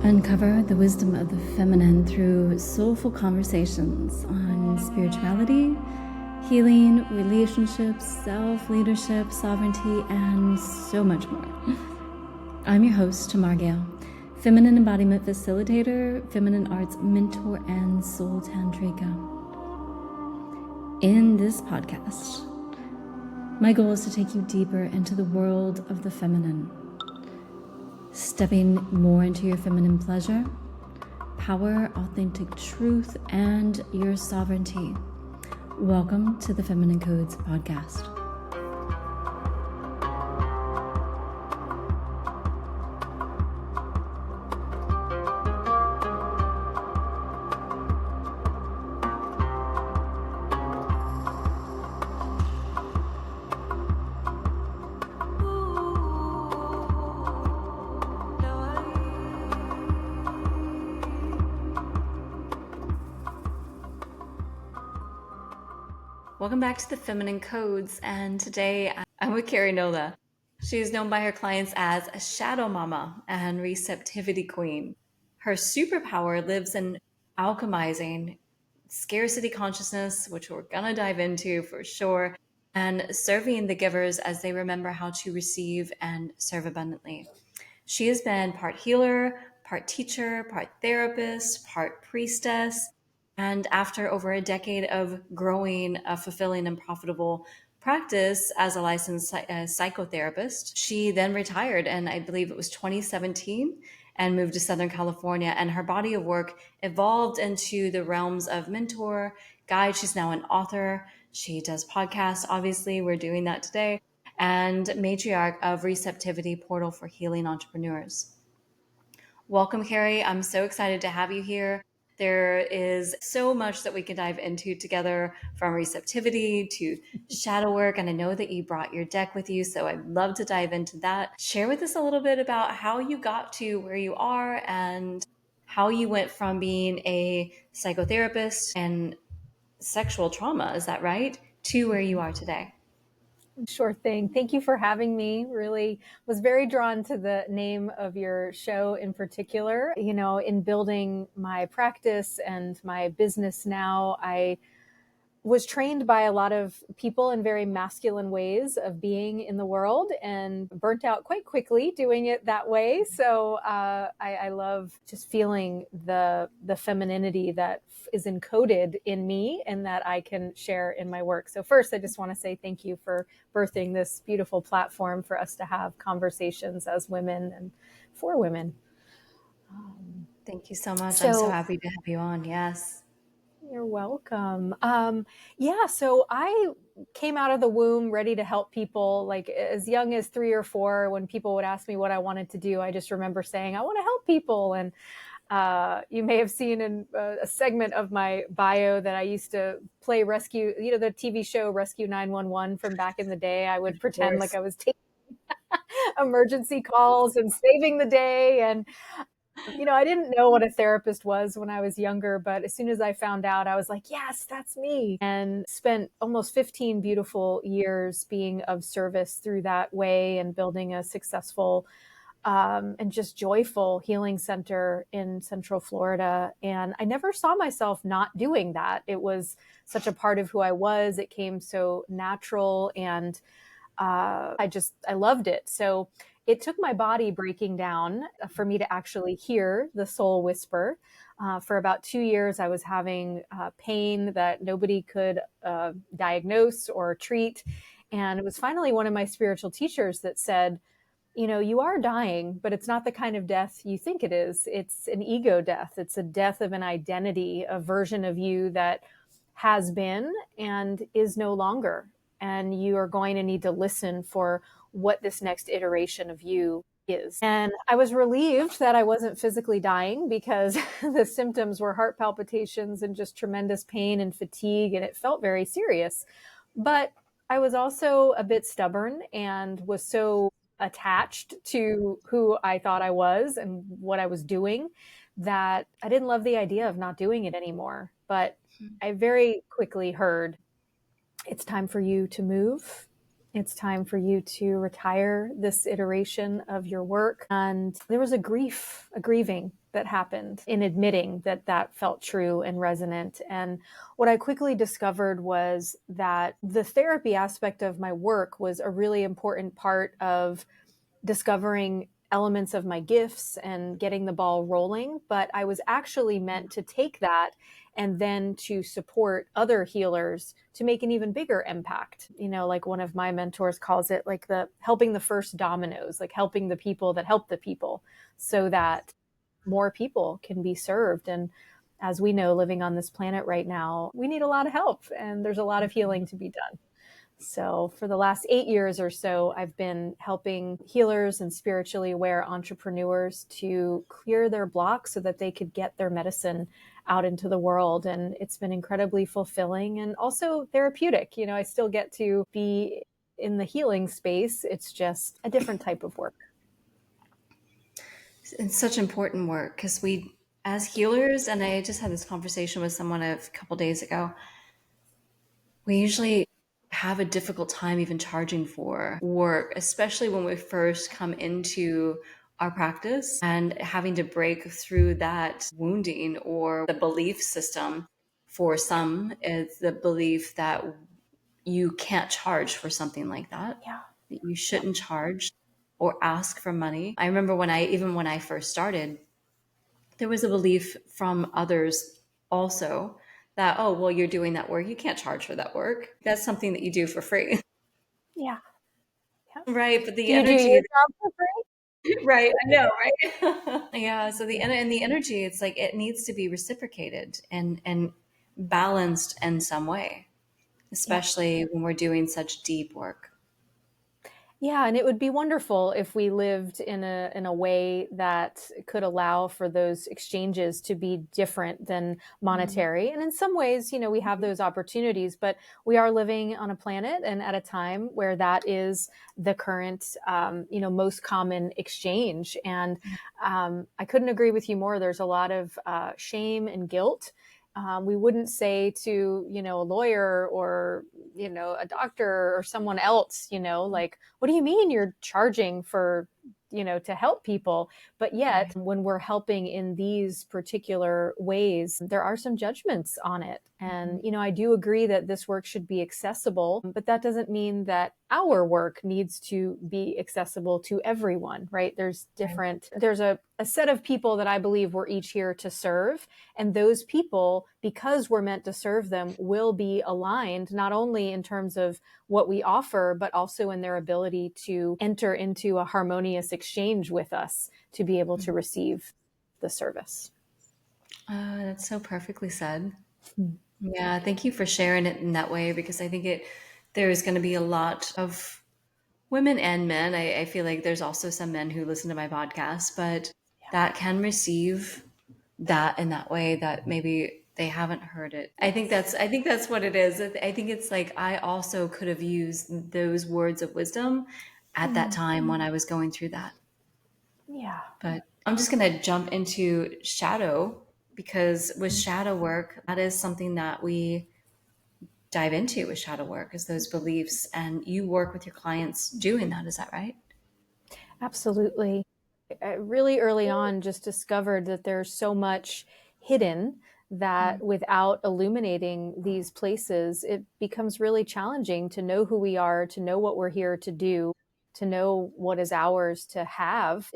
Uncover the wisdom of the feminine through soulful conversations on spirituality, healing, relationships, self-leadership, sovereignty, and so much more. I'm your host, Tamar, Gail, feminine embodiment facilitator, feminine arts mentor, and soul tantrika. In this podcast, my goal is to take you deeper into the world of the feminine, stepping more into your feminine pleasure, power, authentic truth, and your sovereignty. Welcome to the Feminine Codes podcast. Welcome back to the Feminine Codes, and today I'm with Keri Nola. She is known by her clients as a shadow mama and receptivity queen. Her superpower lives in alchemizing scarcity consciousness, which we're gonna dive into for sure, and serving the givers as they remember how to receive and serve abundantly. She has been part healer, part teacher, part therapist, part priestess. And after over a decade of growing a fulfilling and profitable practice as a licensed psychotherapist, she then retired, and I believe it was 2017, and moved to Southern California. And her body of work evolved into the realms of mentor, guide. She's now an author. She does podcasts. Obviously, we're doing that today. And matriarch of Receptivity, portal for healing entrepreneurs. Welcome, Keri. I'm so excited to have you here. There is so much that we can dive into together, from receptivity to shadow work. And I know that you brought your deck with you, so I'd love to dive into that. Share with us a little bit about how you got to where you are and how you went from being a psychotherapist and sexual trauma, is that right, to where you are today. Sure thing. Thank you for having me. Really was very drawn to the name of your show in particular. You know, in building my practice and my business now, I was trained by a lot of people in very masculine ways of being in the world and burnt out quite quickly doing it that way. So I love just feeling the femininity that is encoded in me and that I can share in my work. So first, I just want to say thank you for birthing this beautiful platform for us to have conversations as women and for women. Thank you so much. I'm so happy to have you on. Yes. You're welcome. So I came out of the womb ready to help people, like as young as 3 or 4. When people would ask me what I wanted to do, I just remember saying, I want to help people. And you may have seen in a segment of my bio that I used to play rescue, the TV show Rescue 911 from back in the day. I would pretend like I was taking emergency calls and saving the day. And I didn't know what a therapist was when I was younger, but as soon as I found out, I was like, yes, that's me. And spent almost 15 beautiful years being of service through that way and building a successful and just joyful healing center in Central Florida. And I never saw myself not doing that. It was such a part of who I was. It came so natural, and I loved it. So it took my body breaking down for me to actually hear the soul whisper. For about 2 years, I was having pain that nobody could diagnose or treat. And it was finally one of my spiritual teachers that said, you are dying, but it's not the kind of death you think it is. It's an ego death. It's a death of an identity, a version of you that has been and is no longer. And you are going to need to listen for what this next iteration of you is. And I was relieved that I wasn't physically dying, because the symptoms were heart palpitations and just tremendous pain and fatigue, and it felt very serious. But I was also a bit stubborn and was so attached to who I thought I was and what I was doing that I didn't love the idea of not doing it anymore. But I very quickly heard, it's time for you to move. It's time for you to retire this iteration of your work. And there was a grieving that happened in admitting that that felt true and resonant. And what I quickly discovered was that the therapy aspect of my work was a really important part of discovering elements of my gifts and getting the ball rolling. But I was actually meant to take that and then to support other healers to make an even bigger impact. You know, like one of my mentors calls it like the helping the first dominoes, like helping the people that help the people so that more people can be served. And as we know, living on this planet right now, we need a lot of help and there's a lot of healing to be done. So for the last 8 years or so, I've been helping healers and spiritually aware entrepreneurs to clear their blocks so that they could get their medicine out into the world. And it's been incredibly fulfilling and also therapeutic. You know, I still get to be in the healing space. It's just a different type of work. It's such important work because we, as healers, and I just had this conversation with someone a couple days ago, we usually have a difficult time even charging for work, especially when we first come into our practice and having to break through that wounding or the belief system. For some, it's the belief that you can't charge for something like that, Yeah. that you shouldn't charge or ask for money. I remember even when I first started, there was a belief from others also that, oh, well, you're doing that work. You can't charge for that work. That's something that you do for free. Yeah. Yeah. Right. But Do the you do your energy, job for free? right. I know, right? Yeah. So and the energy, it's like it needs to be reciprocated and balanced in some way, Yeah. especially when we're doing such deep work. Yeah, and it would be wonderful if we lived in a way that could allow for those exchanges to be different than monetary. And in some ways, you know, we have those opportunities, but we are living on a planet and at a time where that is the current, you know, most common exchange. And I couldn't agree with you more. There's a lot of shame and guilt. We wouldn't say to, you know, a lawyer or, you know, a doctor or someone else, you know, like, what do you mean you're charging for, you know, to help people? But yet, Right. when we're helping in these particular ways, there are some judgments on it. And, you know, I do agree that this work should be accessible, but that doesn't mean that our work needs to be accessible to everyone, right? Right. There's a set of people that I believe we're each here to serve. And those people, because we're meant to serve them, will be aligned not only in terms of what we offer, but also in their ability to enter into a harmonious exchange with us to be able to receive the service. That's so perfectly said. Yeah, thank you for sharing it in that way because I think there's going to be a lot of women and men. I feel like there's also some men who listen to my podcast, but that can receive that in that way that maybe they haven't heard it. I think that's what it is. I think it's like I also could have used those words of wisdom at that time when I was going through that. Yeah. But I'm just going to jump into shadow because with shadow work, that is something that we dive into with shadow work is those beliefs. And you work with your clients doing that. Is that right? Absolutely. I really early on just discovered that there's so much hidden that without illuminating these places, it becomes really challenging to know who we are, to know what we're here to do, to know what is ours to have.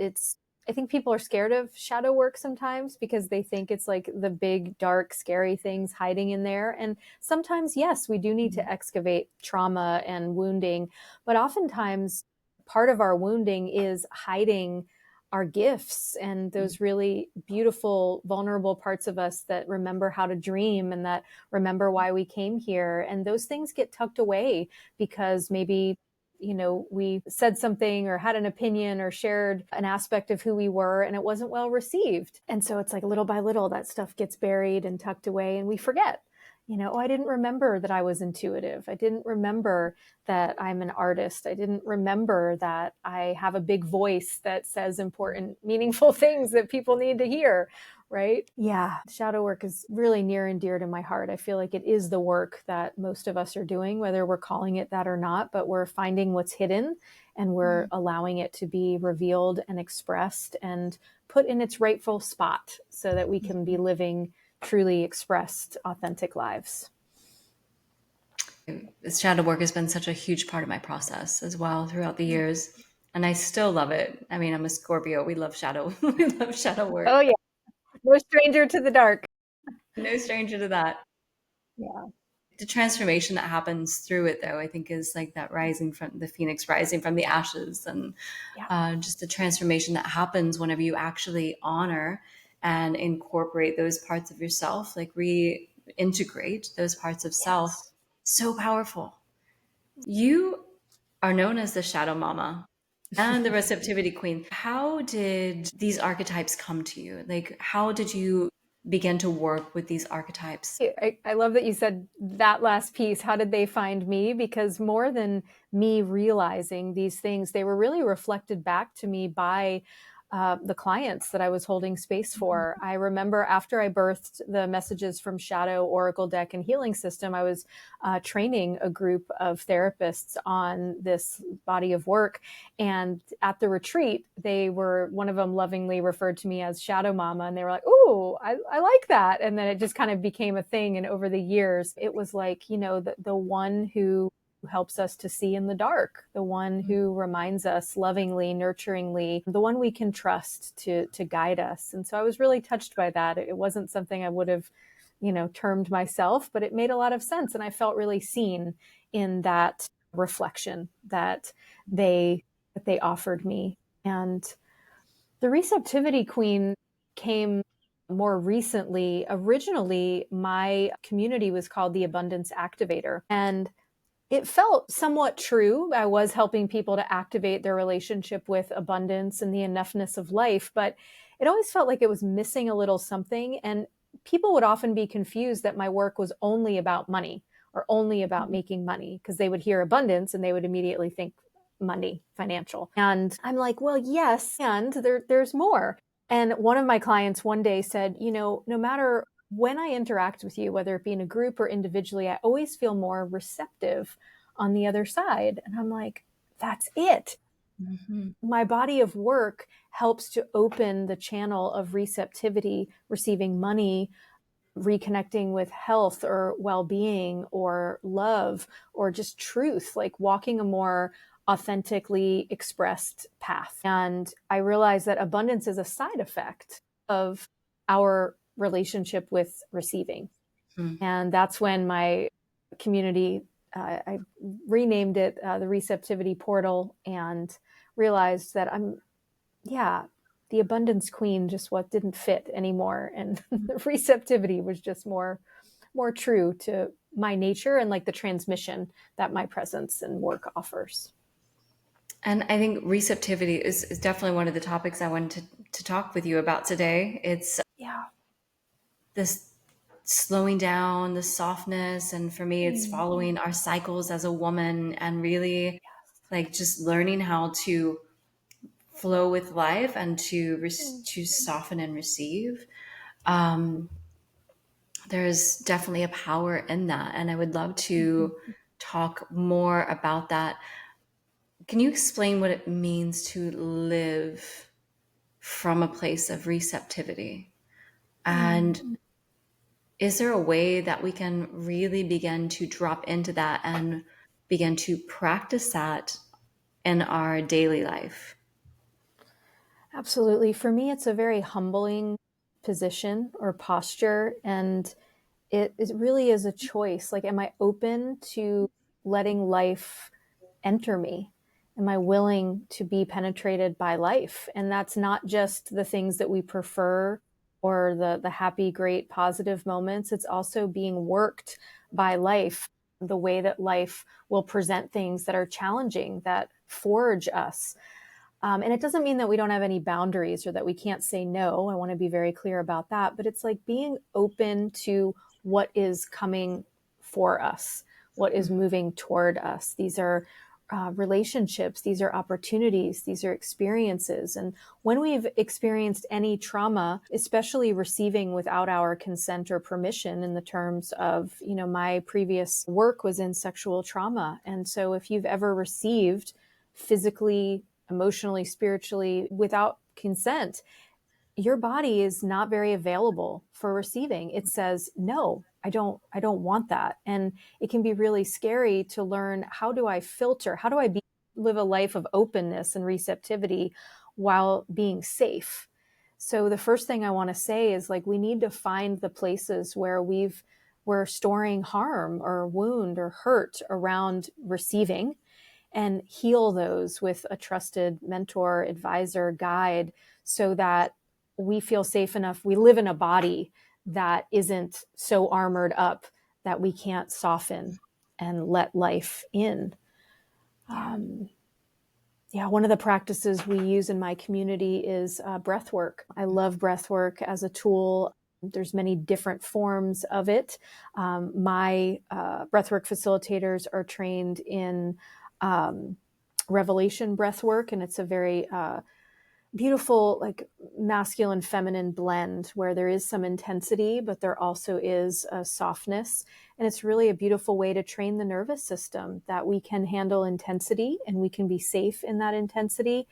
I think people are scared of shadow work sometimes because they think it's like the big, dark, scary things hiding in there. And sometimes, yes, we do need to excavate trauma and wounding, but oftentimes part of our wounding is hiding our gifts and those really beautiful, vulnerable parts of us that remember how to dream and that remember why we came here. And those things get tucked away because maybe, you know, we said something or had an opinion or shared an aspect of who we were and it wasn't well received. And so it's like little by little that stuff gets buried and tucked away and we forget. You know, oh, I didn't remember that I was intuitive. I didn't remember that I'm an artist. I didn't remember that I have a big voice that says important, meaningful things that people need to hear, right? Yeah, shadow work is really near and dear to my heart. I feel like it is the work that most of us are doing, whether we're calling it that or not, but we're finding what's hidden and we're allowing it to be revealed and expressed and put in its rightful spot so that we can be living truly expressed, authentic lives. Shadow work has been such a huge part of my process as well throughout the years. And I still love it. I mean, I'm a Scorpio. We love shadow. We love shadow work. Oh, yeah. No stranger to the dark. No stranger to that. Yeah. The transformation that happens through it, though, I think is like that rising from the phoenix, rising from the ashes, and Yeah. just the transformation that happens whenever you actually honor and incorporate those parts of yourself, like reintegrate those parts of self. Yes. So powerful. You are known as the shadow mama and the receptivity queen. How did these archetypes come to you? Like, how did you begin to work with these archetypes? I love that you said that last piece. How did they find me? Because more than me realizing these things, they were really reflected back to me by the clients that I was holding space for. I remember after I birthed the messages from Shadow, Oracle Deck, and Healing System, I was training a group of therapists on this body of work. And at the retreat, one of them lovingly referred to me as Shadow Mama. And they were like, "Ooh, I like that." And then it just kind of became a thing. And over the years, it was like, the one who helps us to see in the dark, the one who reminds us lovingly, nurturingly, the one we can trust to guide us. And so I was really touched by that. It wasn't something I would have, termed myself, but it made a lot of sense. And I felt really seen in that reflection that they offered me. And the receptivity queen came more recently. Originally, my community was called the Abundance Activator. And it felt somewhat true. I was helping people to activate their relationship with abundance and the enoughness of life, but it always felt like it was missing a little something. And people would often be confused that my work was only about money or only about making money, because they would hear abundance and they would immediately think money, financial. And I'm like, well, yes, and there's more. And one of my clients one day said, no matter when I interact with you, whether it be in a group or individually, I always feel more receptive on the other side. And I'm like, that's it. Mm-hmm. My body of work helps to open the channel of receptivity, receiving money, reconnecting with health or well-being or love or just truth, like walking a more authentically expressed path. And I realized that abundance is a side effect of our relationship with receiving. And that's when my community, I renamed it the Receptivity Portal, and realized that the abundance queen just what didn't fit anymore. And the receptivity was just more true to my nature and like the transmission that my presence and work offers. And I think receptivity is definitely one of the topics I wanted to talk with you about today. It's Yeah. this slowing down, the softness. And for me, it's following our cycles as a woman and really like just learning how to flow with life and to soften and receive. Um, there's definitely a power in that. And I would love to talk more about that. Can you explain what it means to live from a place of receptivity? And is there a way that we can really begin to drop into that and begin to practice that in our daily life? Absolutely. For me, it's a very humbling position or posture. And it really is a choice. Like, am I open to letting life enter me? Am I willing to be penetrated by life? And that's not just the things that we prefer or the happy, great, positive moments. It's also being worked by life, the way that life will present things that are challenging, that forge us. And it doesn't mean that we don't have any boundaries or that we can't say no. I want to be very clear about that. But it's like being open to what is coming for us, what is moving toward us. These are relationships, these are opportunities, these are experiences. And when we've experienced any trauma, especially receiving without our consent or permission, in the terms of, my previous work was in sexual trauma. And so if you've ever received physically, emotionally, spiritually without consent, your body is not very available for receiving. It says, no, I don't want that. And it can be really scary to learn, how do I filter? How do I live a life of openness and receptivity while being safe? So the first thing I want to say is, like, we need to find the places where we're storing harm or wound or hurt around receiving, and heal those with a trusted mentor, advisor, guide, so that we feel safe enough. We live in a body that isn't so armored up that we can't soften and let life in. One of the practices we use in my community is breath work. I love breath work as a tool. There's many different forms of it. My breathwork facilitators are trained in revelation breath work, and it's a very beautiful, like, masculine feminine blend where there is some intensity, but there also is a softness. And it's really a beautiful way to train the nervous system, that we can handle intensity and we can be safe in that intensity,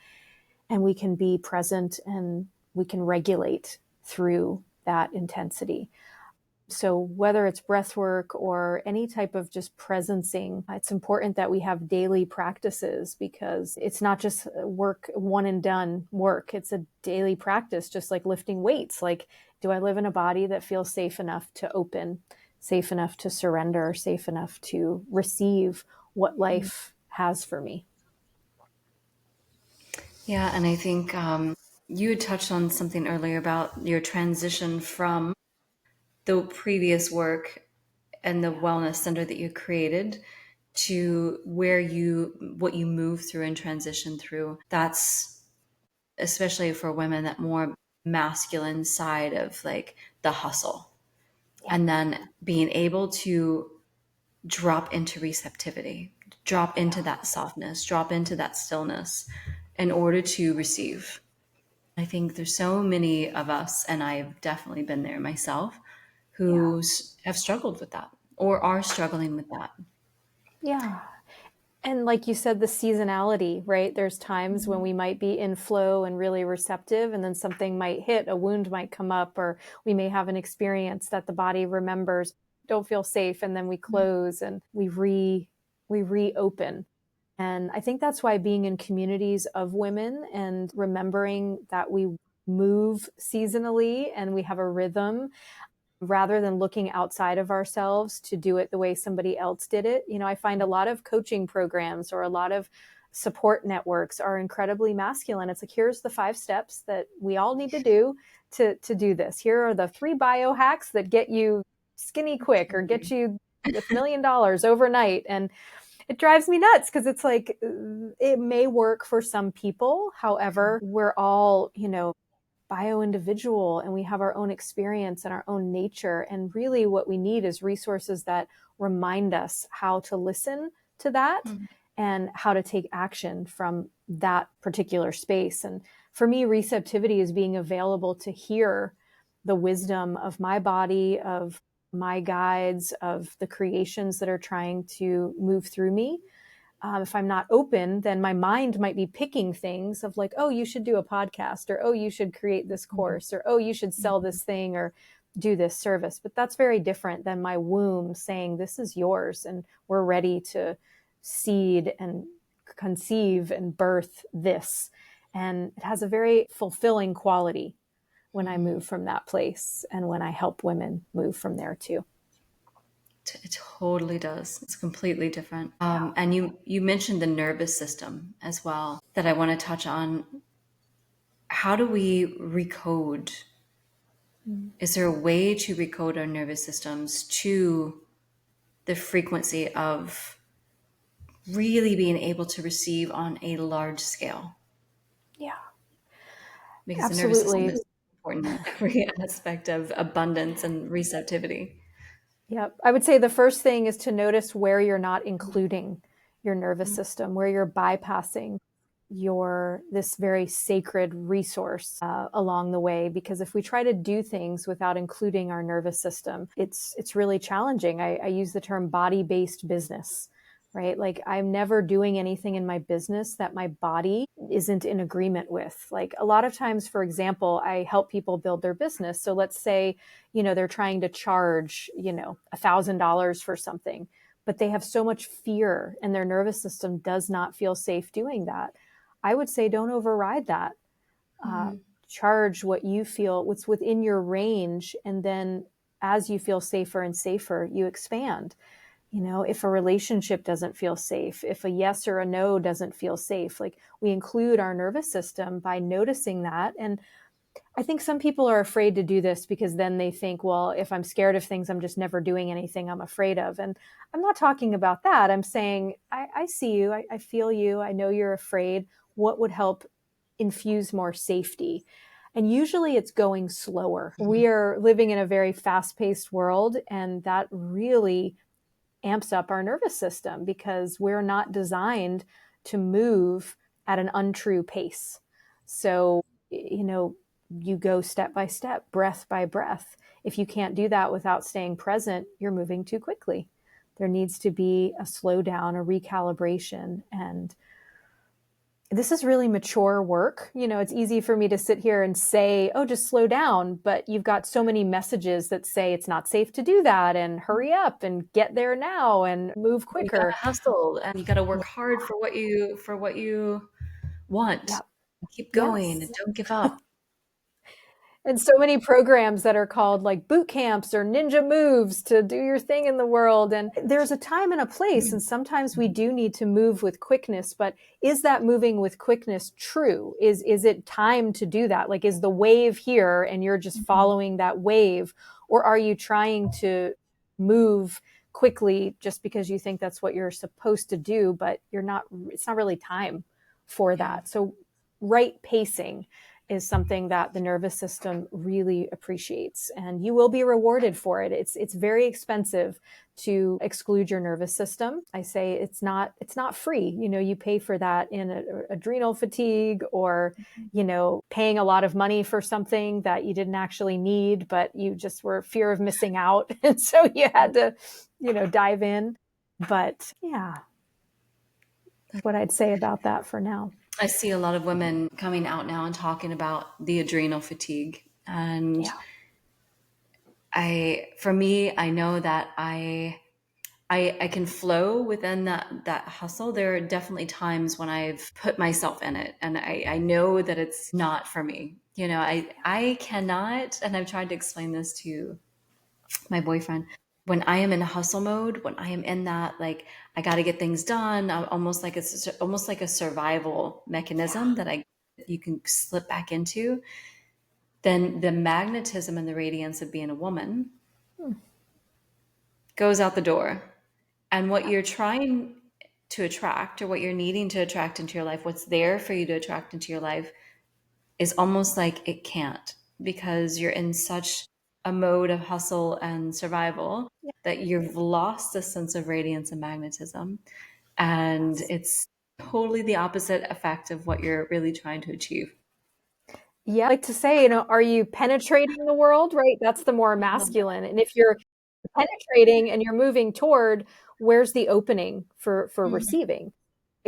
and we can be present and we can regulate through that intensity. So whether it's breath work or any type of just presencing, it's important that we have daily practices, because it's not just work, one and done work. It's a daily practice, just like lifting weights. Like, do I live in a body that feels safe enough to open, safe enough to surrender, safe enough to receive what life has for me? Yeah, and I think you had touched on something earlier about your transition from the previous work and the wellness center that you created to what you move through and transition through. That's especially for women, that more masculine side of, like, the hustle. Yeah. And then being able to drop into receptivity, drop into that softness, drop into that stillness in order to receive. I think there's so many of us, and I've definitely been there myself, Yeah. who have struggled with that or are struggling with that. Yeah. And like you said, the seasonality, right? There's times when we might be in flow and really receptive, and then something might hit, a wound might come up, or we may have an experience that the body remembers, don't feel safe, and then we close and we reopen. And I think that's why being in communities of women and remembering that we move seasonally and we have a rhythm, rather than looking outside of ourselves to do it the way somebody else did it. I find a lot of coaching programs or a lot of support networks are incredibly masculine. It's like, here's the 5 steps that we all need to do to do this. Here are the 3 biohacks that get you skinny quick or get you $1 million overnight. And it drives me nuts, because it's like, it may work for some people. However, we're all, bio-individual, and we have our own experience and our own nature. And really what we need is resources that remind us how to listen to that and how to take action from that particular space. And for me, receptivity is being available to hear the wisdom of my body, of my guides, of the creations that are trying to move through me. If I'm not open, then my mind might be picking things of, like, oh, you should do a podcast, or, oh, you should create this course, or, oh, you should sell this thing or do this service. But that's very different than my womb saying, this is yours, and we're ready to seed and conceive and birth this. And it has a very fulfilling quality when I move from that place, and when I help women move from there too. It totally does. It's completely different. And you mentioned the nervous system as well, that I want to touch on. How do we recode? Is there a way to recode our nervous systems to the frequency of really being able to receive on a large scale? Yeah, Because the nervous system absolutely. is important in every aspect of abundance and receptivity. Yep. I would say the first thing is to notice where you're not including your nervous system, where you're bypassing this very sacred resource along the way. Because if we try to do things without including our nervous system, it's really challenging. I use the term body-based business, right? Like, I'm never doing anything in my business that my body isn't in agreement with. Like, a lot of times, for example, I help people build their business. So let's say, they're trying to charge, $1,000 for something, but they have so much fear and their nervous system does not feel safe doing that. I would say don't override that. Uh, Charge what you feel, what's within your range. And then as you feel safer and safer, you expand. If a relationship doesn't feel safe, if a yes or a no doesn't feel safe, like, we include our nervous system by noticing that. And I think some people are afraid to do this because then they think, well, if I'm scared of things, I'm just never doing anything I'm afraid of. And I'm not talking about that. I'm saying, I see you. I feel you. I know you're afraid. What would help infuse more safety? And usually it's going slower. We are living in a very fast paced world, and that really amps up our nervous system because we're not designed to move at an untrue pace. So, you go step by step, breath by breath. If you can't do that without staying present, you're moving too quickly. There needs to be a slowdown, a recalibration. And this is really mature work. It's easy for me to sit here and say, oh, just slow down. But you've got so many messages that say it's not safe to do that, and hurry up and get there now and move You gotta quicker. hustle and you gotta Yeah. work hard for what you want. Yep. Keep going and Yes. don't give up. And so many programs that are called like boot camps or ninja moves to do your thing in the world. And there's a time and a place. And sometimes we do need to move with quickness, but is that moving with quickness true? Is it time to do that? Like, is the wave here and you're just following that wave? Or are you trying to move quickly just because you think that's what you're supposed to do, but it's not really time for Yeah. that. So right pacing is something that the nervous system really appreciates, and you will be rewarded for it. It's very expensive to exclude your nervous system. I say it's not free. You pay for that in adrenal fatigue, or paying a lot of money for something that you didn't actually need, but you just were fear of missing out, and so you had to dive in. But yeah, that's what I'd say about that for now. I see a lot of women coming out now and talking about the adrenal fatigue. And Yeah. for me, I know that I can flow within that hustle. There are definitely times when I've put myself in it and I know that it's not for me. I cannot, and I've tried to explain this to my boyfriend. When I am in hustle mode, when I am in that, like, I got to get things done, almost like it's almost like a survival mechanism that you can slip back into, then the magnetism and the radiance of being a woman goes out the door. And what you're trying to attract, or what you're needing to attract into your life, what's there for you to attract into your life, is almost like it can't, because you're in such a mode of hustle and survival that you've lost a sense of radiance and magnetism. And Yes. it's totally the opposite effect of what you're really trying to achieve. Yeah, I like to say, are you penetrating the world, right? That's the more masculine. And if you're penetrating and you're moving toward, where's the opening for Mhm. receiving?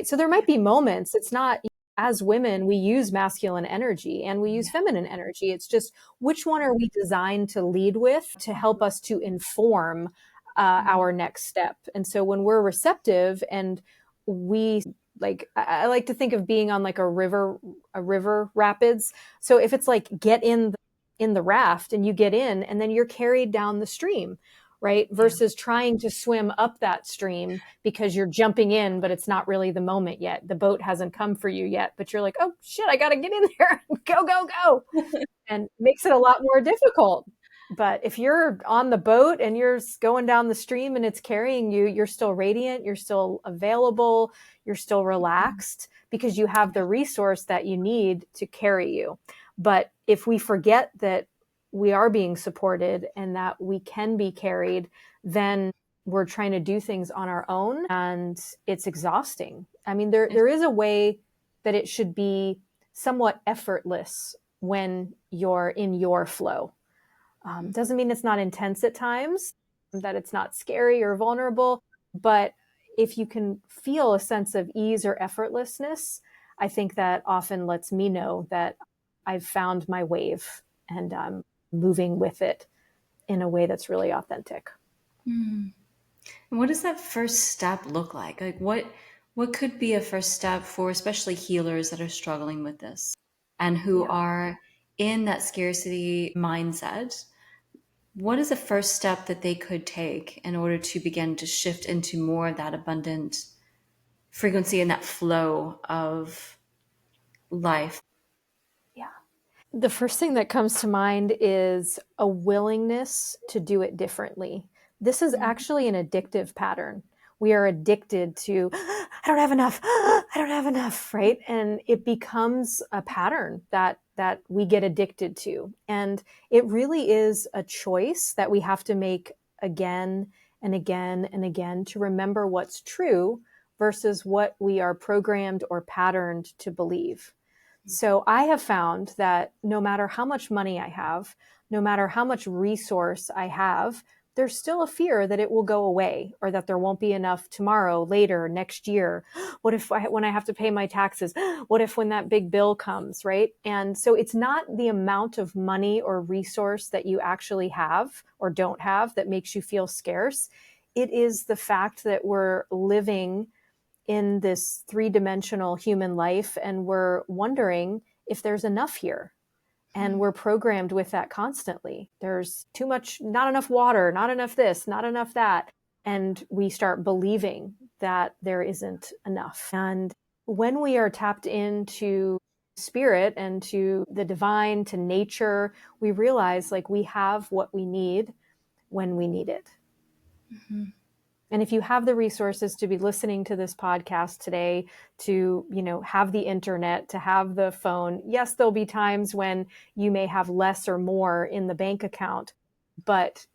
So there might be moments. It's not, as women, we use masculine energy and we use Yeah. feminine energy. It's just, which one are we designed to lead with to help us to inform our next step? And so when we're receptive and we, like, I like to think of being on like a river rapids. So if it's like, get in the raft and you get in and then you're carried down the stream, right? Yeah. Versus trying to swim up that stream because you're jumping in, but it's not really the moment yet. The boat hasn't come for you yet, but you're like, oh shit, I got to get in there. Go, go, go. And makes it a lot more difficult. But if you're on the boat and you're going down the stream and it's carrying you, you're still radiant, you're still available, you're still relaxed because you have the resource that you need to carry you. But if we forget that we are being supported and that we can be carried, then we're trying to do things on our own, and it's exhausting. I mean, there is a way that it should be somewhat effortless when you're in your flow. Doesn't mean it's not intense at times, that it's not scary or vulnerable, but if you can feel a sense of ease or effortlessness, I think that often lets me know that I've found my wave and I'm moving with it in a way that's really authentic. And what does that first step look like? Like what could be a first step for especially healers that are struggling with this and who Yeah. are in that scarcity mindset? What is the first step that they could take in order to begin to shift into more of that abundant frequency and that flow of life? Yeah. The first thing that comes to mind is a willingness to do it differently. This is actually an addictive pattern. We are addicted to, I don't have enough, I don't have enough, right? And it becomes a pattern that we get addicted to. And it really is a choice that we have to make again and again and again to remember what's true versus what we are programmed or patterned to believe. So I have found that no matter how much money I have, no matter how much resource I have, there's still a fear that it will go away or that there won't be enough tomorrow, later, next year. What if when I have to pay my taxes? What if when that big bill comes, right? And so it's not the amount of money or resource that you actually have or don't have that makes you feel scarce. It is the fact that we're living in this three-dimensional human life and we're wondering if there's enough here, and we're programmed with that constantly. There's too much, not enough water, not enough this, not enough that, and we start believing that there isn't enough. And when we are tapped into spirit and to the divine, to nature, we realize like we have what we need when we need it. Mm-hmm. And if you have the resources to be listening to this podcast today, to, have the internet, to have the phone, yes, there'll be times when you may have less or more in the bank account, but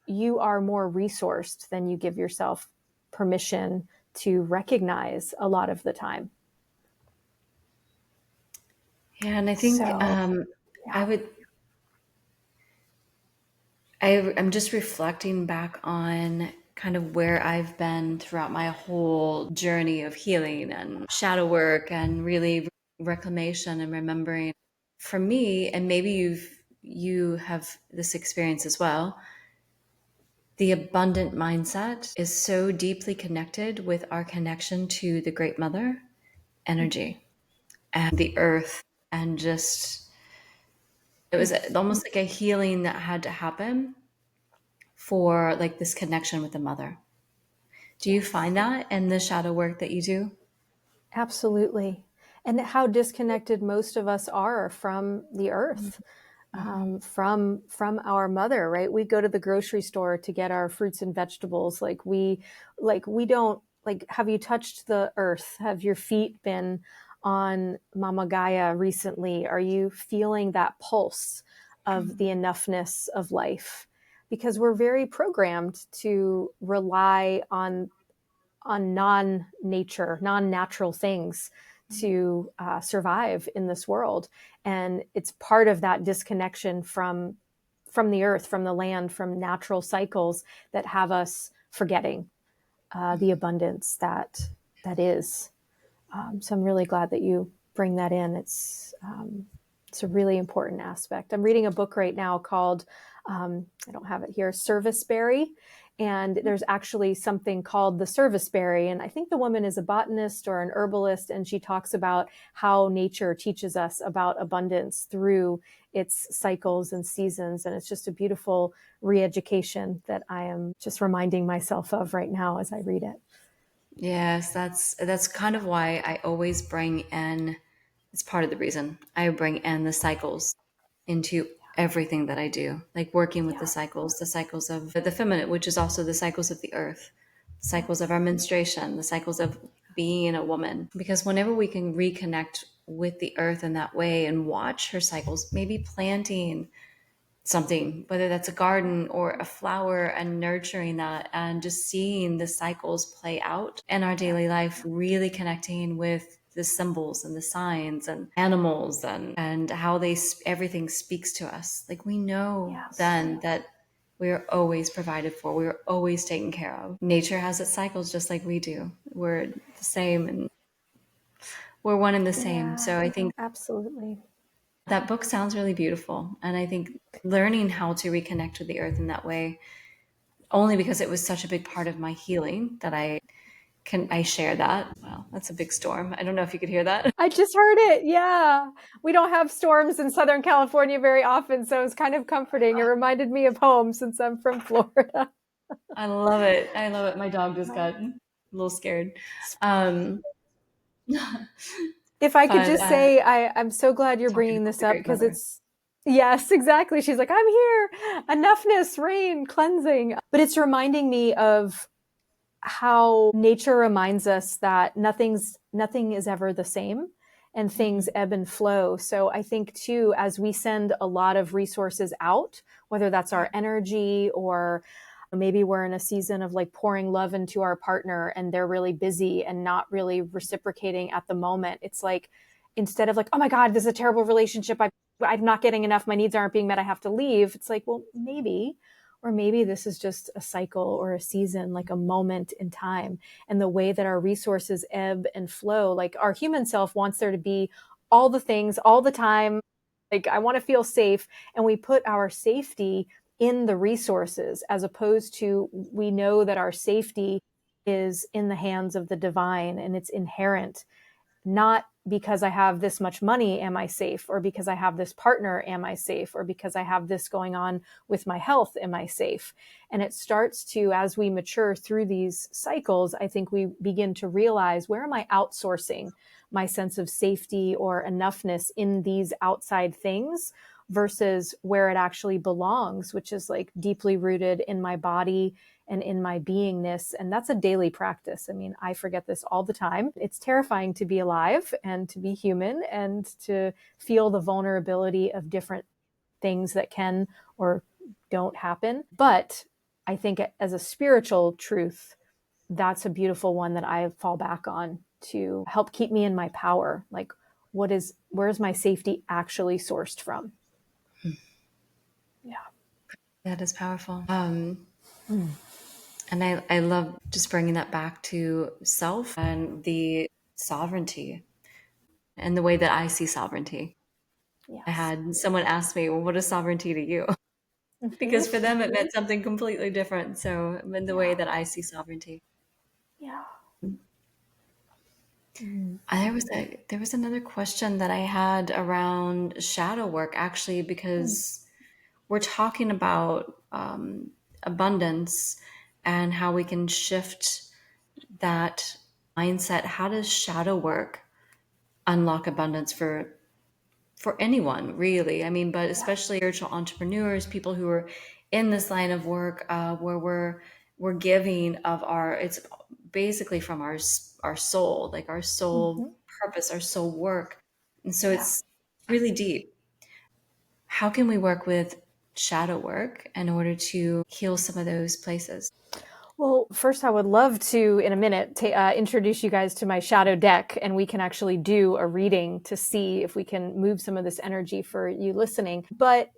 you are more resourced than you give yourself permission to recognize a lot of the time. Yeah, and I think So, I yeah, would. I'm just reflecting back on kind of where I've been throughout my whole journey of healing and shadow work and really reclamation and remembering. For me, and maybe you have this experience as well, the abundant mindset is so deeply connected with our connection to the Great Mother energy and the earth, and just it was yes, almost like a healing that had to happen for like this connection with the mother. Do you yes. find that in the shadow work that you do? Absolutely. And how disconnected most of us are from the earth, Mm-hmm. from our mother, right? We go to the grocery store to get our fruits and vegetables. Like we don't, like, have you touched the earth? Have your feet been on Mama Gaia recently? Are you feeling that pulse of the enoughness of life? Because we're very programmed to rely on non-nature, non-natural things to survive in this world. And it's part of that disconnection from the earth, from the land, from natural cycles that have us forgetting the abundance that is. So I'm really glad that you bring that in. It's a really important aspect. I'm reading a book right now called, I don't have it here, Service Berry. And there's actually something called the service berry. And I think the woman is a botanist or an herbalist. And she talks about how nature teaches us about abundance through its cycles and seasons. And it's just a beautiful re-education that I am just reminding myself of right now as I read it. Yes, that's kind of why I always bring in, it's part of the reason I bring in the cycles into everything that I do, like working with Yeah. the cycles of the feminine, which is also the cycles of the earth, cycles of Yes. our menstruation, the cycles of being a woman. Because whenever we can reconnect with the earth in that way and watch her cycles, maybe planting something, whether that's a garden or a flower, and nurturing that and just seeing the cycles play out in our daily life, really connecting with the symbols and the signs and animals and how everything speaks to us. Like, we know Yes. then that we are always provided for. We are always taken care of. Nature has its cycles just like we do. We're the same, and we're one and the same. Yeah, So I think absolutely. that book sounds really beautiful. And I think learning how to reconnect with the earth in that way, only because it was such a big part of my healing, that I share that. Wow, that's a big storm. I don't know if you could hear that. I just heard it. Yeah. We don't have storms in Southern California very often, so it's kind of comforting. It reminded me of home since I'm from Florida. I love it. I love it. My dog just got a little scared. Um, If I could but just say, I'm so glad you're talking bringing about this the up Great because Mother. it's, yes, exactly. She's like, I'm here, enoughness, rain, cleansing. But it's reminding me of how nature reminds us that nothing is ever the same and things ebb and flow. So I think too, as we send a lot of resources out, whether that's our energy or maybe we're in a season of like pouring love into our partner and they're really busy and not really reciprocating at the moment. It's like, instead of like, oh my God, this is a terrible relationship. I'm not getting enough. My needs aren't being met. I have to leave. It's like, well, maybe, or maybe this is just a cycle or a season, like a moment in time. And the way that our resources ebb and flow, like our human self wants there to be all the things all the time. Like, I want to feel safe. And we put our safety in the resources, as opposed to, we know that our safety is in the hands of the divine and it's inherent. Not because I have this much money, am I safe? Or because I have this partner, am I safe? Or because I have this going on with my health, am I safe? And it starts to, as we mature through these cycles, I think we begin to realize, where am I outsourcing my sense of safety or enoughness in these outside things versus where it actually belongs, which is like deeply rooted in my body and in my beingness. And that's a daily practice. I mean, I forget this all the time. It's terrifying to be alive and to be human and to feel the vulnerability of different things that can or don't happen. But I think as a spiritual truth, that's a beautiful one that I fall back on to help keep me in my power. Like, where's my safety actually sourced from? Yeah. That is powerful. Mm. And I love just bringing that back to self and the sovereignty and the way that I see sovereignty. I Yes. had someone ask me, well, what is sovereignty to you? Mm-hmm. Because for them, it meant something completely different. So, in the way Yeah. that I see sovereignty. Yeah. Mm. There was another question that I had around shadow work, actually, Mm. because we're talking about abundance and how we can shift that mindset. How does shadow work unlock abundance for anyone, really? I mean, but Yeah. especially spiritual entrepreneurs, people who are in this line of work, where we're giving of our, it's basically from our soul, like our Mm-hmm. soul purpose, our soul work, and so Yeah. it's really deep. How can we work with shadow work in order to heal some of those places? Well, first, I would love to, in a minute, introduce you guys to my shadow deck, and we can actually do a reading to see if we can move some of this energy for you listening. But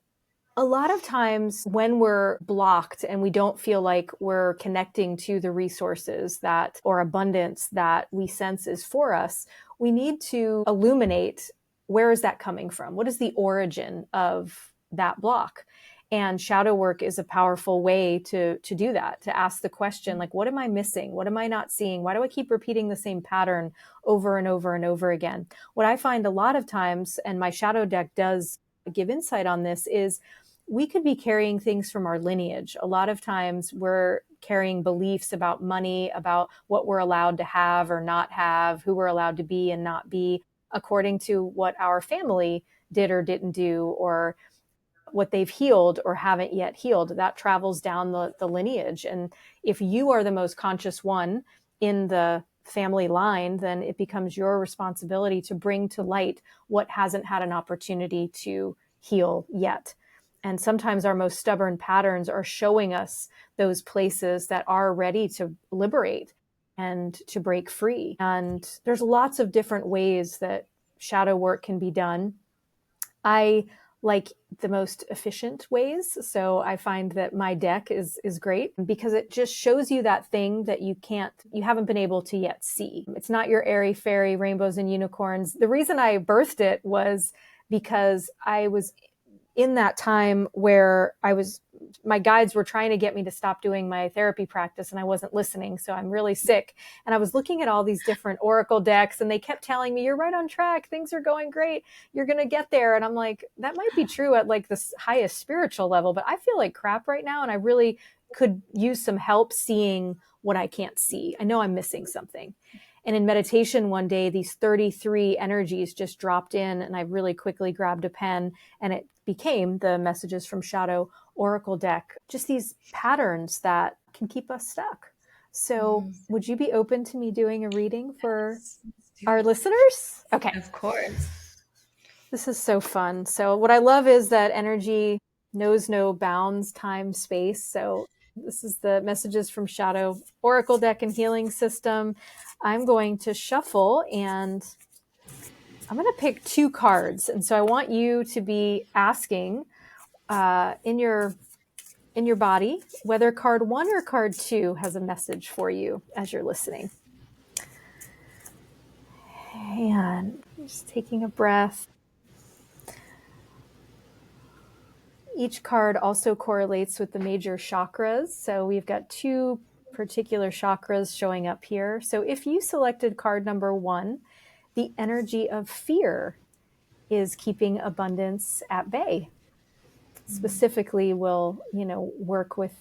a lot of times when we're blocked and we don't feel like we're connecting to the resources that or abundance that we sense is for us, we need to illuminate, where is that coming from? What is the origin of that block? And shadow work is a powerful way to do that, to ask the question, like, what am I missing? What am I not seeing? Why do I keep repeating the same pattern over and over and over again? What I find a lot of times, and my shadow deck does give insight on this, is we could be carrying things from our lineage. A lot of times we're carrying beliefs about money, about what we're allowed to have or not have, who we're allowed to be and not be, according to what our family did or didn't do, or what they've healed or haven't yet healed. That travels down the lineage. And if you are the most conscious one in the family line, then it becomes your responsibility to bring to light what hasn't had an opportunity to heal yet. And sometimes our most stubborn patterns are showing us those places that are ready to liberate and to break free. And there's lots of different ways that shadow work can be done. I like the most efficient ways. So I find that my deck is great because it just shows you that thing that you haven't been able to yet see. It's not your airy fairy rainbows and unicorns. The reason I birthed it was because I was in that time where my guides were trying to get me to stop doing my therapy practice and I wasn't listening. So I'm really sick. And I was looking at all these different oracle decks and they kept telling me, you're right on track. Things are going great. You're going to get there. And I'm like, that might be true at like the highest spiritual level, but I feel like crap right now. And I really could use some help seeing what I can't see. I know I'm missing something. And in meditation one day, these 33 energies just dropped in and I really quickly grabbed a pen and it became the Messages from Shadow Oracle deck. Just these patterns that can keep us stuck. So would you be open to me doing a reading for our listeners? Okay. Of course. This is so fun. So what I love is that energy knows no bounds, time, space. So this is the Messages from Shadow Oracle deck and healing system. I'm going to shuffle and I'm going to pick 2 cards. And so I want you to be asking in your body whether card 1 or card 2 has a message for you as you're listening. And just taking a breath. Each card also correlates with the major chakras. So we've got 2 particular chakras showing up here. So if you selected card number 1, the energy of fear is keeping abundance at bay. Specifically will, work with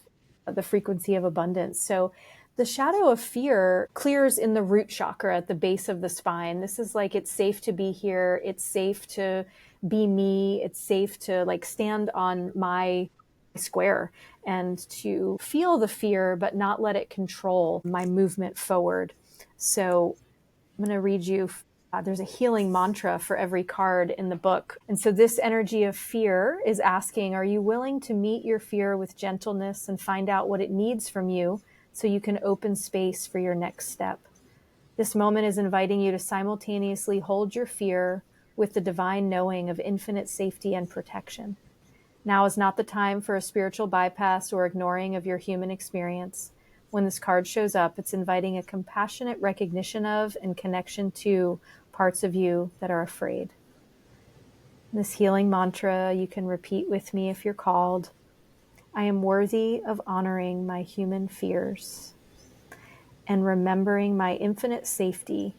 the frequency of abundance. So the shadow of fear clears in the root chakra at the base of the spine. This is like, it's safe to be here. It's safe to be me. It's safe to like stand on my square and to feel the fear, but not let it control my movement forward. So I'm going to read you. There's a healing mantra for every card in the book. And so this energy of fear is asking, are you willing to meet your fear with gentleness and find out what it needs from you so you can open space for your next step? This moment is inviting you to simultaneously hold your fear with the divine knowing of infinite safety and protection. Now is not the time for a spiritual bypass or ignoring of your human experience. When this card shows up, it's inviting a compassionate recognition of and connection to parts of you that are afraid. This healing mantra you can repeat with me if you're called. I am worthy of honoring my human fears and remembering my infinite safety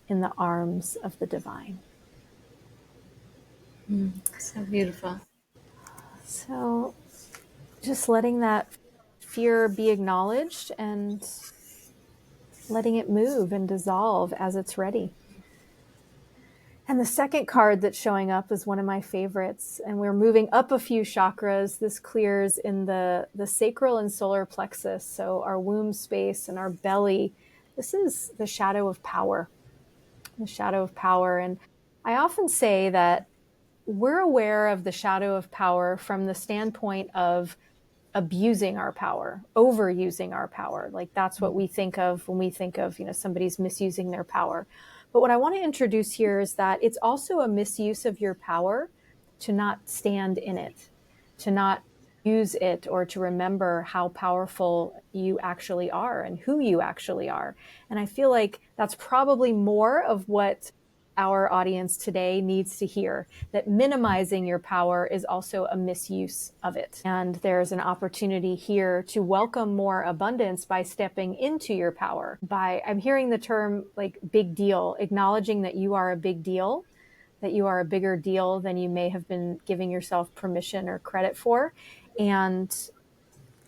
in the arms of the divine. So beautiful. So just letting that fear be acknowledged and letting it move and dissolve as it's ready. And the second card that's showing up is one of my favorites. And we're moving up a few chakras. This clears in the sacral and solar plexus. So our womb space and our belly. This is the shadow of power. The shadow of power. And I often say that we're aware of the shadow of power from the standpoint of abusing our power, overusing our power. Like that's what we think of when we think of, somebody's misusing their power. But what I want to introduce here is that it's also a misuse of your power to not stand in it, to not use it, or to remember how powerful you actually are and who you actually are. And I feel like that's probably more of what our audience today needs to hear, that minimizing your power is also a misuse of it. And there's an opportunity here to welcome more abundance by stepping into your power. I'm hearing the term like big deal, acknowledging that you are a big deal, that you are a bigger deal than you may have been giving yourself permission or credit for. And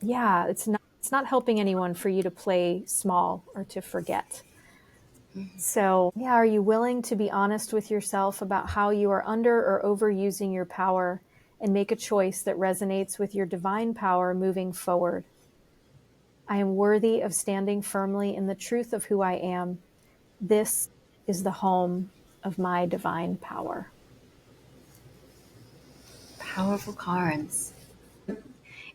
yeah, it's not helping anyone for you to play small or to forget. So, are you willing to be honest with yourself about how you are under or overusing your power and make a choice that resonates with your divine power moving forward? I am worthy of standing firmly in the truth of who I am. This is the home of my divine power. Powerful cards.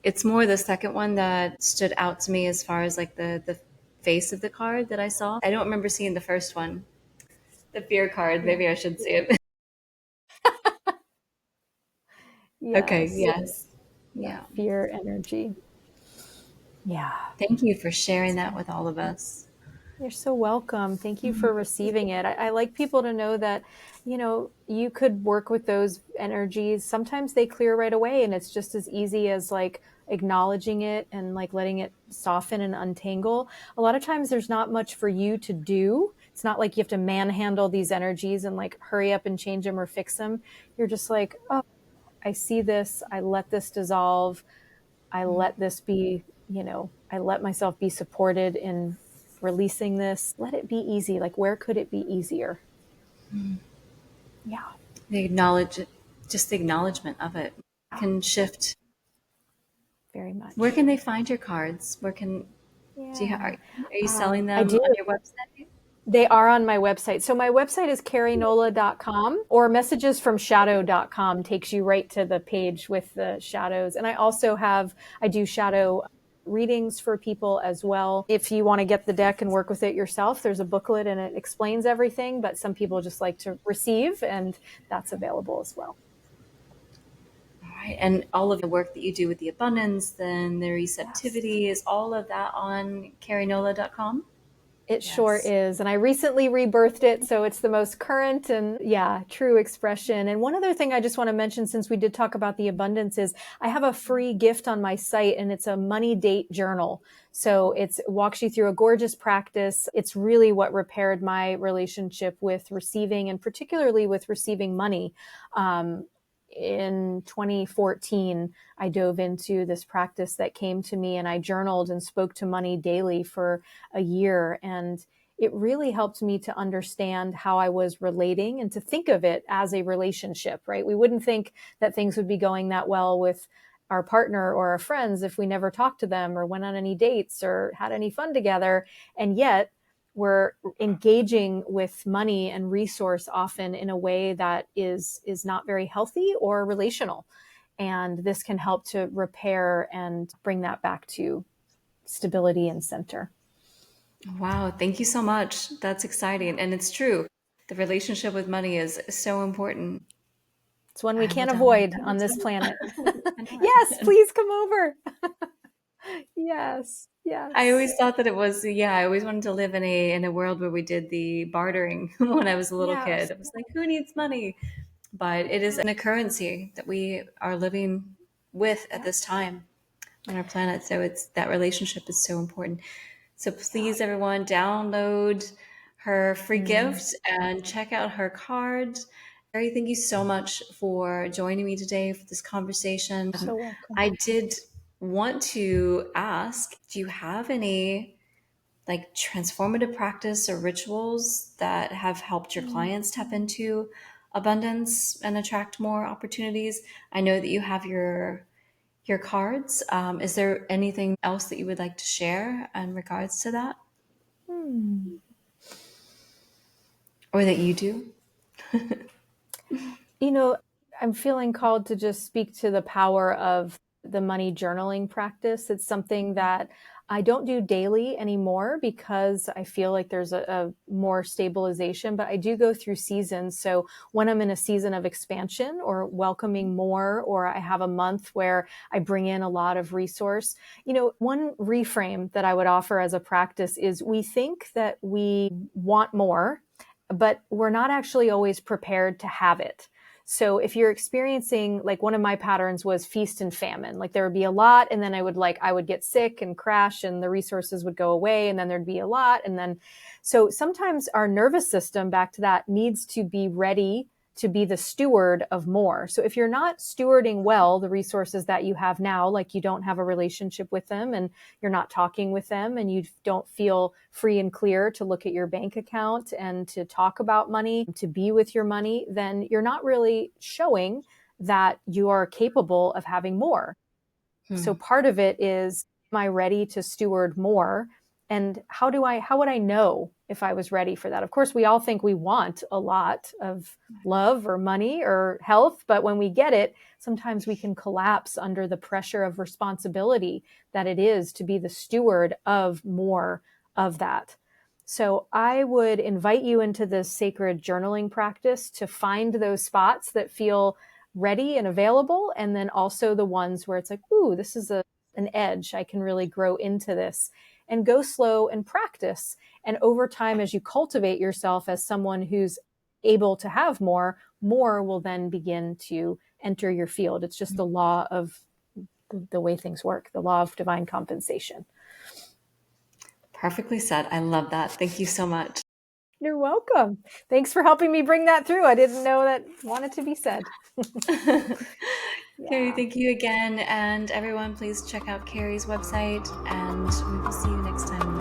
It's more the second one that stood out to me as far as like the face of the card that I saw. I don't remember seeing the first one, the fear card. Yeah. Maybe I should see it. Okay, Yes. yes. That Yeah. fear energy. Yeah. Thank you for sharing that with all of us. You're so welcome. Thank you for receiving it. I like people to know that, you could work with those energies. Sometimes they clear right away, and it's just as easy as like acknowledging it and like letting it soften and untangle. A lot of times there's not much for you to do. It's not like you have to manhandle these energies and like hurry up and change them or fix them. You're just like, oh, I see this. I let this dissolve. I let this be, I let myself be supported in releasing this. Let it be easy. Like, where could it be easier? Yeah, The acknowledge, just the acknowledgement of it can shift. very Where much. can they find your cards? Where can do you Yeah, are you selling I them do. on your website? They are on my website. So my website is kerinola.com, or messagesfromshadow.com takes you right to the page with the shadows. And I do shadow readings for people as well. If you want to get the deck and work with it yourself, there's a booklet and it explains everything, but some people just like to receive, and that's available as well. All right, and all of the work that you do with the abundance, then the Yes. receptivity, is all of that on kerinola.com? It sure Yes. is. And I recently rebirthed it. So it's the most current and, yeah, true expression. And one other thing I just want to mention, since we did talk about the abundance, is I have a free gift on my site, and it's a money date journal. So it walks you through a gorgeous practice. It's really what repaired my relationship with receiving, and particularly with receiving money. In 2014, I dove into this practice that came to me, and I journaled and spoke to money daily for a year. And it really helped me to understand how I was relating and to think of it as a relationship, right? We wouldn't think that things would be going that well with our partner or our friends if we never talked to them or went on any dates or had any fun together. And yet we're engaging with money and resource often in a way that is not very healthy or relational. And this can help to repair and bring that back to stability and center. Wow, thank you so much. That's exciting. And it's true. The relationship with money is so important. It's one we I will can't definitely avoid come on this to planet. Yes, Manhattan. please come over. Yes, I always yes, thought that it was, yeah, I always wanted to live in a world where we did the bartering when I was a little yes, kid. It was like, who needs money? But it is a currency that we are living with at yeah, this time on our planet. So it's that relationship is so important. So yeah. please, everyone, download her free Mm, gift and check out her card. Kari, thank you so much for joining me today for this conversation. so welcome. I did want to ask, do you have any like transformative practice or rituals that have helped your Mm. clients tap into abundance and attract more opportunities? I know that you have your cards. Is there anything else that you would like to share in regards to that, Hmm. or that you do? You know, I'm feeling called to just speak to the power of the money journaling practice. It's something that I don't do daily anymore because I feel like there's a more stabilization, but I do go through seasons. So when I'm in a season of expansion or welcoming more, or I have a month where I bring in a lot of resource, one reframe that I would offer as a practice is we think that we want more, but we're not actually always prepared to have it. So if you're experiencing, like, one of my patterns was feast and famine, like there would be a lot, and then I would get sick and crash and the resources would go away, and then there'd be a lot. And then, so sometimes our nervous system, back to that, needs to be ready to be the steward of more. So if you're not stewarding well the resources that you have now, like you don't have a relationship with them and you're not talking with them and you don't feel free and clear to look at your bank account and to talk about money, to be with your money, then you're not really showing that you are capable of having more. So Hmm. part of it is, am I ready to steward more? And how would I know if I was ready for that? Of course, we all think we want a lot of love or money or health, but when we get it, sometimes we can collapse under the pressure of responsibility that it is to be the steward of more of that. So I would invite you into this sacred journaling practice to find those spots that feel ready and available, and then also the ones where it's like, ooh, this is an edge. I can really grow into this, and go slow and practice. And over time, as you cultivate yourself as someone who's able to have more will then begin to enter your field. It's just the law of the way things work, the law of divine compensation. Perfectly said. I love that. Thank you so much. You're welcome. Thanks for helping me bring that through. I didn't know that wanted to be said. Keri, Yeah. thank you again. And everyone, please check out Keri's website, and we will see you next time.